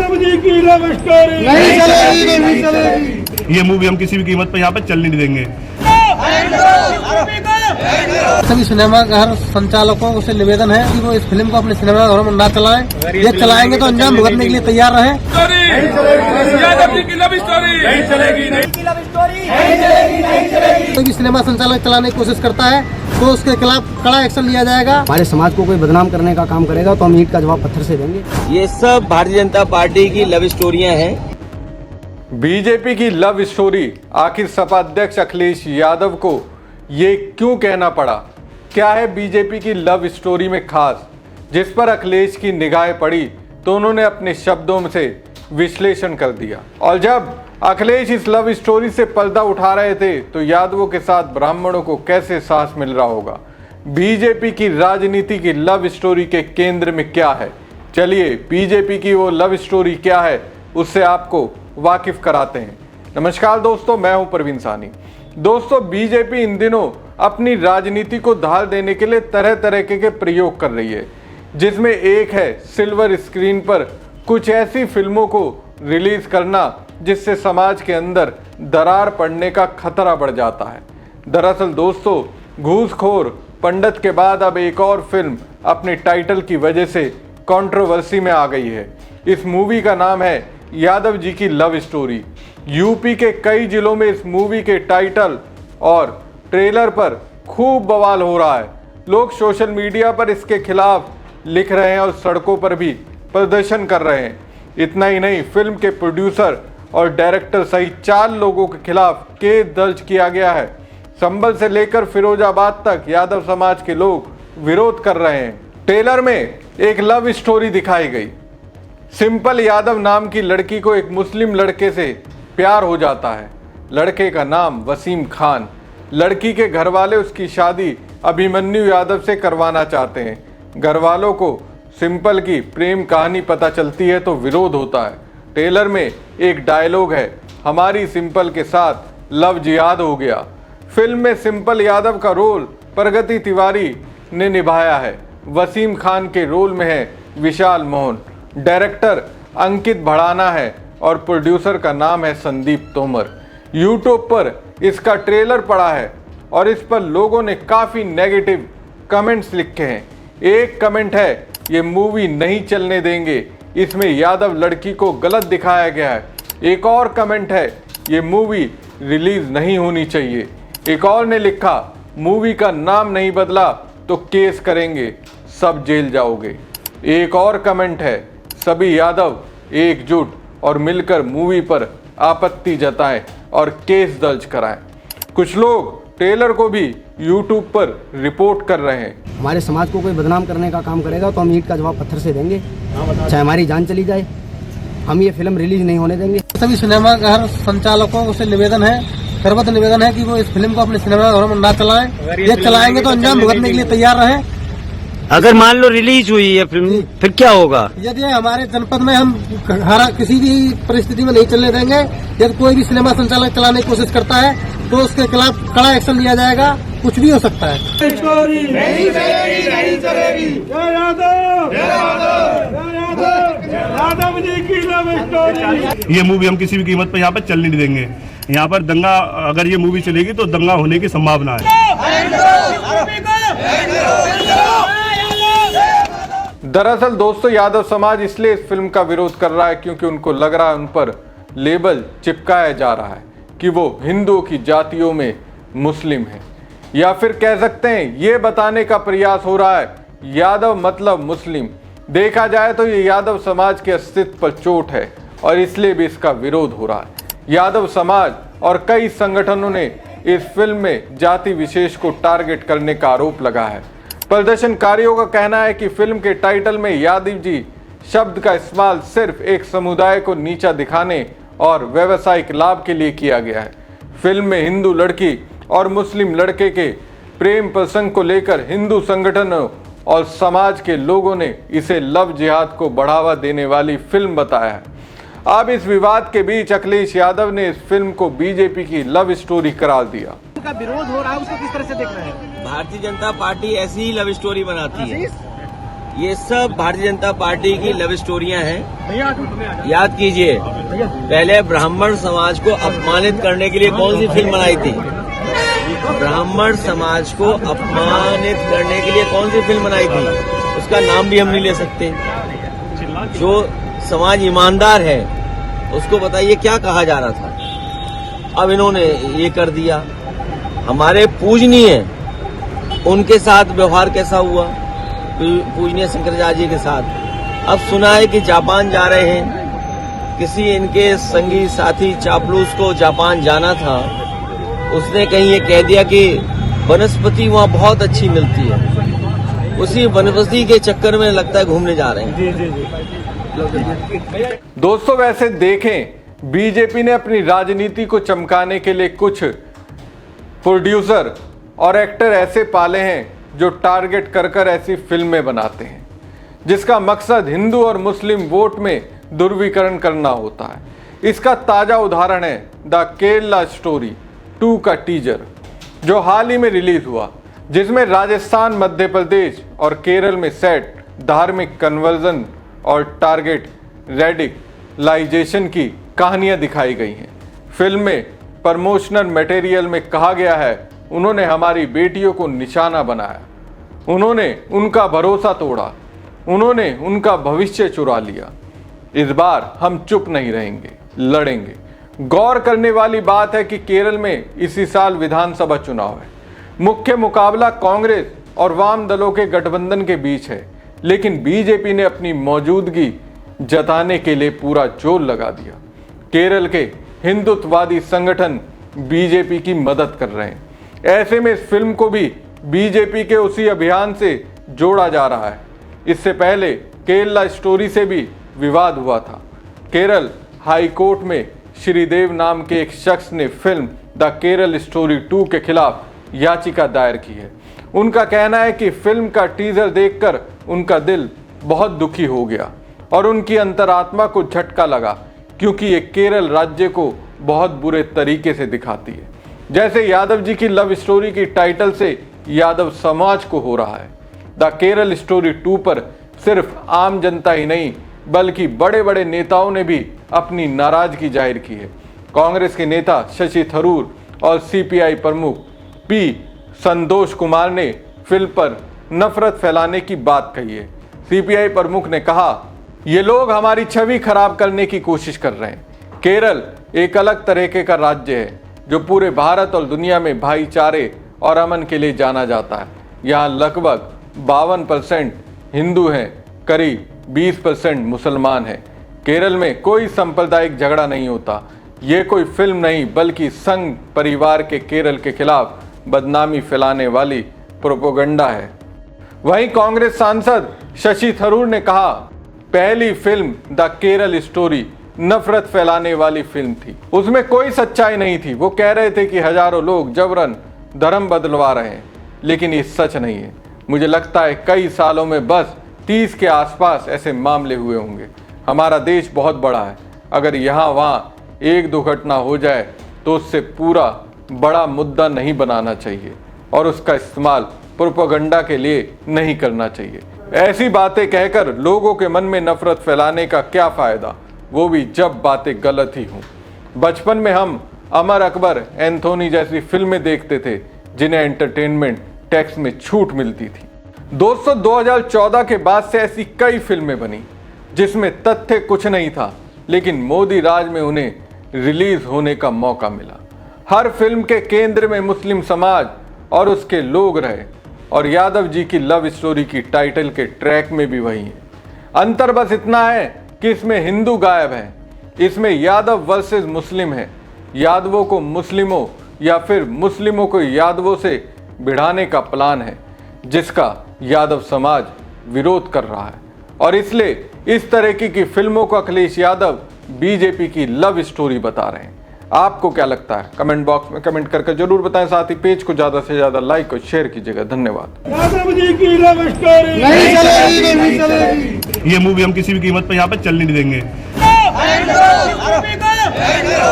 यादव जी की love story नहीं चलेगी, नहीं चलेगी। ये मूवी हम किसी भी कीमत पर यहाँ पे चलने नहीं देंगे। सभी सिनेमाघर संचालकों से निवेदन है कि वो इस फिल्म को अपने सिनेमाघरों में ना चलाएं। ये चलाएंगे तो अंजाम भुगतने के लिए तैयार रहें। यादव जी की लव स्टोरी नहीं चलेगी, कोई भी सिनेमा संचालक चलाने की कोशिश करता है तो उसके खिलाफ कड़ा एक्शन लिया जाएगा। हमारे समाज को कोई बदनाम करने का काम करेगा तो हम ईंट का जवाब पत्थर से देंगे। ये सब भारतीय जनता पार्टी की लव स्टोरियां हैं। बीजेपी की लव स्टोरी, आखिर सपा अध्यक्ष अखिलेश यादव को ये क्यों कहना पड़ा? क्या है बीजेपी की लव स्टोरी में खास, जिस पर अखिलेश की निगाहें पड़ी तो उन्होंने अपने शब्दों से विश्लेषण कर दिया। और जब अखिलेश इस लव स्टोरी से पर्दा उठा रहे थे तो यादवों के साथ ब्राह्मणों को कैसे साहस मिल रहा होगा? बीजेपी की राजनीति की लव स्टोरी के केंद्र में क्या है? चलिए बीजेपी की वो लव स्टोरी क्या है उससे आपको वाकिफ कराते हैं। नमस्कार दोस्तों, मैं हूं प्रवीण सानी। दोस्तों, बीजेपी इन दिनों अपनी राजनीति को ढाल देने के लिए तरह तरह के प्रयोग कर रही है, जिसमें एक है सिल्वर स्क्रीन पर कुछ ऐसी फिल्मों को रिलीज करना जिससे समाज के अंदर दरार पड़ने का खतरा बढ़ जाता है। दरअसल दोस्तों, घूसखोर पंडित के बाद अब एक और फिल्म अपने टाइटल की वजह से कंट्रोवर्सी में आ गई है। इस मूवी का नाम है यादव जी की लव स्टोरी। यूपी के कई जिलों में इस मूवी के टाइटल और ट्रेलर पर खूब बवाल हो रहा है। लोग सोशल मीडिया पर इसके खिलाफ लिख रहे हैं और सड़कों पर भी प्रदर्शन कर रहे हैं। इतना ही नहीं, फिल्म के प्रोड्यूसर और डायरेक्टर सहित 4 लोगों के खिलाफ केस दर्ज किया गया है। संभल से लेकर फिरोजाबाद तक यादव समाज के लोग विरोध कर रहे हैं। ट्रेलर में एक लव स्टोरी दिखाई गई। सिंपल यादव नाम की लड़की को एक मुस्लिम लड़के से प्यार हो जाता है। लड़के का नाम वसीम खान। लड़की के घर वाले उसकी शादी अभिमन्यु यादव से करवाना चाहते हैं। घर वालों को सिंपल की प्रेम कहानी पता चलती है तो विरोध होता है। ट्रेलर में एक डायलॉग है, हमारी सिंपल के साथ लव जिहाद हो गया। फिल्म में सिंपल यादव का रोल प्रगति तिवारी ने निभाया है। वसीम खान के रोल में है विशाल मोहन। डायरेक्टर अंकित भड़ाना है और प्रोड्यूसर का नाम है संदीप तोमर। यूट्यूब पर इसका ट्रेलर पड़ा है और इस पर लोगों ने काफ़ी नेगेटिव कमेंट्स लिखे हैं। एक कमेंट है, ये मूवी नहीं चलने देंगे, इसमें यादव लड़की को गलत दिखाया गया है। एक और कमेंट है, ये मूवी रिलीज नहीं होनी चाहिए। एक और ने लिखा, मूवी का नाम नहीं बदला तो केस करेंगे, सब जेल जाओगे। एक और कमेंट है, सभी यादव एकजुट और मिलकर मूवी पर आपत्ति जताएं और केस दर्ज कराएं। कुछ लोग ट्रेलर को भी यूट्यूब पर रिपोर्ट कर रहे हैं। हमारे समाज को कोई बदनाम करने का काम करेगा तो हम ईंट का जवाब पत्थर से देंगे, चाहे हमारी जान चली जाए। हम ये फिल्म रिलीज नहीं होने देंगे। सभी सिनेमाघर संचालकों से निवेदन है, सर्वत्र निवेदन है कि वो इस फिल्म को अपने सिनेमाघरों में ना चलाएं। ये चलाएंगे तो अंजाम भुगतने के लिए तैयार रहें। अगर मान लो रिलीज हुई है फिल्म, फिर क्या होगा? यदि हमारे जनपद में हम किसी भी परिस्थिति में नहीं चलने देंगे। यदि कोई भी सिनेमा संचालक चलाने की कोशिश करता है तो उसके खिलाफ कड़ा एक्शन लिया जाएगा। कुछ भी हो सकता है। स्टोरी नहीं चलेगी, नहीं चलेगी। यादव जी की लव स्टोरी। ये मूवी हम किसी भी कीमत पर यहाँ पे चलने नहीं देंगे। यहाँ पर दंगा, अगर ये मूवी चलेगी तो दंगा होने की संभावना है। दरअसल दोस्तों, यादव समाज इसलिए इस फिल्म का विरोध कर रहा है क्योंकि उनको लग रहा है उन पर लेबल चिपकाया जा रहा है कि वो हिंदुओं की जातियों में मुस्लिम है, या फिर कह सकते हैं ये बताने का प्रयास हो रहा है यादव मतलब मुस्लिम। देखा जाए तो ये यादव समाज के अस्तित्व पर चोट है और इसलिए भी इसका विरोध हो रहा है। यादव समाज और कई संगठनों ने इस फिल्म में जाति विशेष को टारगेट करने का आरोप लगाया है। प्रदर्शनकारियों का कहना है कि फिल्म के टाइटल में यादव जी शब्द का इस्तेमाल सिर्फ एक समुदाय को नीचा दिखाने और व्यावसायिक लाभ के लिए किया गया है। फिल्म में हिंदू लड़की और मुस्लिम लड़के के प्रेम प्रसंग को लेकर हिंदू संगठनों और समाज के लोगों ने इसे लव जिहाद को बढ़ावा देने वाली फिल्म बताया है। अब इस विवाद के बीच अखिलेश यादव ने इस फिल्म को बीजेपी की लव स्टोरी करार दिया। का विरोध हो रहा है, उसको किस तरह से देख रहे हैं? भारतीय जनता पार्टी ऐसी ही लव स्टोरी बनाती है। ये सब भारतीय जनता पार्टी की लव स्टोरियां हैं। याद कीजिए, पहले ब्राह्मण समाज को अपमानित करने के लिए कौन सी फिल्म बनाई थी? ब्राह्मण समाज को अपमानित करने के लिए कौन सी फिल्म बनाई थी? उसका नाम भी हम नहीं ले सकते। जो समाज ईमानदार है उसको बताइए क्या कहा जा रहा था। अब इन्होंने ये कर दिया। हमारे पूजनीय उनके साथ व्यवहार कैसा हुआ, पूजनीय शंकराचार्य जी के साथ। अब सुना है कि जापान जा रहे हैं। किसी इनके संगी साथी चापलूस को जापान जाना था, उसने कहीं ये कह दिया कि वनस्पति वहाँ बहुत अच्छी मिलती है। उसी वनस्पति के चक्कर में लगता है घूमने जा रहे हैं। दोस्तों, वैसे देखें, बीजेपी ने अपनी राजनीति को चमकाने के लिए कुछ प्रोड्यूसर और एक्टर ऐसे पाले हैं जो टारगेट कर कर ऐसी फिल्में बनाते हैं जिसका मकसद हिंदू और मुस्लिम वोट में ध्रुवीकरण करना होता है। इसका ताजा उदाहरण है द केरला स्टोरी 2 का टीजर, जो हाल ही में रिलीज हुआ, जिसमें राजस्थान, मध्य प्रदेश और केरल में सेट धार्मिक कन्वर्जन और टारगेट रेडिकलाइजेशन की कहानियां दिखाई गई हैं। फिल्म में प्रमोशनल मटेरियल में कहा गया है, उन्होंने हमारी बेटियों को निशाना बनाया, उन्होंने उनका भरोसा तोड़ा, उन्होंने उनका भविष्य चुरा लिया। इस बार हम चुप नहीं रहेंगे, लड़ेंगे। गौर करने वाली बात है कि केरल में इसी साल विधानसभा चुनाव है। मुख्य मुकाबला कांग्रेस और वाम दलों के गठबंधन के बीच है, लेकिन बीजेपी ने अपनी मौजूदगी जताने के लिए पूरा जोर लगा दिया। केरल के हिंदुत्ववादी संगठन बीजेपी की मदद कर रहे हैं। ऐसे में इस फिल्म को भी बीजेपी के उसी अभियान से जोड़ा जा रहा है। इससे पहले केरला स्टोरी से भी विवाद हुआ था। केरल हाई कोर्ट में श्रीदेव नाम के एक शख्स ने फिल्म द केरल स्टोरी 2 के खिलाफ याचिका दायर की है। उनका कहना है कि फिल्म का टीजर देखकर उनका दिल बहुत दुखी हो गया और उनकी अंतरात्मा को झटका लगा, क्योंकि ये केरल राज्य को बहुत बुरे तरीके से दिखाती है। जैसे यादव जी की लव स्टोरी की टाइटल से यादव समाज को हो रहा है। द केरल स्टोरी 2 पर सिर्फ आम जनता ही नहीं, बल्कि बड़े बड़े नेताओं ने भी अपनी नाराजगी जाहिर की है। कांग्रेस के नेता शशि थरूर और सीपीआई प्रमुख पी संतोष कुमार ने फिल्म पर नफरत फैलाने की बात कही है। सीपीआई प्रमुख ने कहा, ये लोग हमारी छवि खराब करने की कोशिश कर रहे हैं। केरल एक अलग तरीके का राज्य है जो पूरे भारत और दुनिया में भाईचारे और अमन के लिए जाना जाता है। यहाँ लगभग 52% हिंदू हैं, करीब 20% मुसलमान हैं। केरल में कोई सांप्रदायिक झगड़ा नहीं होता। ये कोई फिल्म नहीं, बल्कि संघ परिवार के केरल के खिलाफ बदनामी फैलाने वाली प्रोपेगेंडा है। वहीं कांग्रेस सांसद शशि थरूर ने कहा, पहली फिल्म द केरल स्टोरी नफरत फैलाने वाली फिल्म थी, उसमें कोई सच्चाई नहीं थी। वो कह रहे थे कि हजारों लोग जबरन धर्म बदलवा रहे हैं, लेकिन ये सच नहीं है। मुझे लगता है कई सालों में बस 30 के आसपास ऐसे मामले हुए होंगे। हमारा देश बहुत बड़ा है, अगर यहाँ वहाँ एक दो घटना हो जाए तो उससे पूरा बड़ा मुद्दा नहीं बनाना चाहिए और उसका इस्तेमाल प्रोपेगेंडा के लिए नहीं करना चाहिए। ऐसी बातें कहकर लोगों के मन में नफरत फैलाने का क्या फ़ायदा, वो भी जब बातें गलत ही हों। बचपन में हम अमर अकबर, एंथोनी जैसी फिल्में देखते थे जिन्हें एंटरटेनमेंट टैक्स में छूट मिलती थी। दोस्तों, 2014 के बाद से ऐसी कई फिल्में बनी जिसमें तथ्य कुछ नहीं था, लेकिन मोदी राज में उन्हें रिलीज होने का मौका मिला। हर फिल्म के केंद्र में मुस्लिम समाज और उसके लोग रहे, और यादव जी की लव स्टोरी की टाइटल के ट्रैक में भी वही है। अंतर बस इतना है कि इसमें हिंदू गायब है, इसमें यादव वर्सेस मुस्लिम है। यादवों को मुस्लिमों या फिर मुस्लिमों को यादवों से भिड़ाने का प्लान है, जिसका यादव समाज विरोध कर रहा है, और इसलिए इस तरह की फिल्मों को अखिलेश यादव बीजेपी की लव स्टोरी बता रहे हैं। आपको क्या लगता है? कमेंट बॉक्स में कमेंट करके जरूर बताएं। साथ ही पेज को ज्यादा से ज्यादा लाइक और शेयर कीजिएगा। धन्यवाद। यादव जी की लव स्टोरी नहीं चलेगी, नहीं चलेगी। ये मूवी हम किसी भी कीमत पर यहाँ पर चलने नहीं देंगे।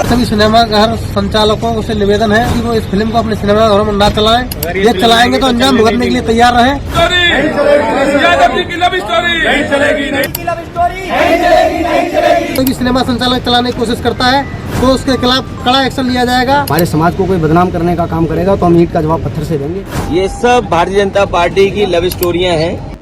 सभी सिनेमाघर संचालकों से निवेदन है कि वो इस फिल्म को अपने सिनेमाघरों में ना चलाएं। ये चलाएंगे तो अंजाम भुगतने के लिए तैयार रहें। यादव जी की लव स्टोरी नहीं चलेगी, कोई भी सिनेमा संचालक चलाने की कोशिश करता है तो उसके खिलाफ कड़ा एक्शन लिया जाएगा। हमारे समाज को कोई बदनाम करने का काम करेगा तो हम ईंट का जवाब पत्थर से देंगे। ये सब भारतीय जनता पार्टी की लव स्टोरियां हैं।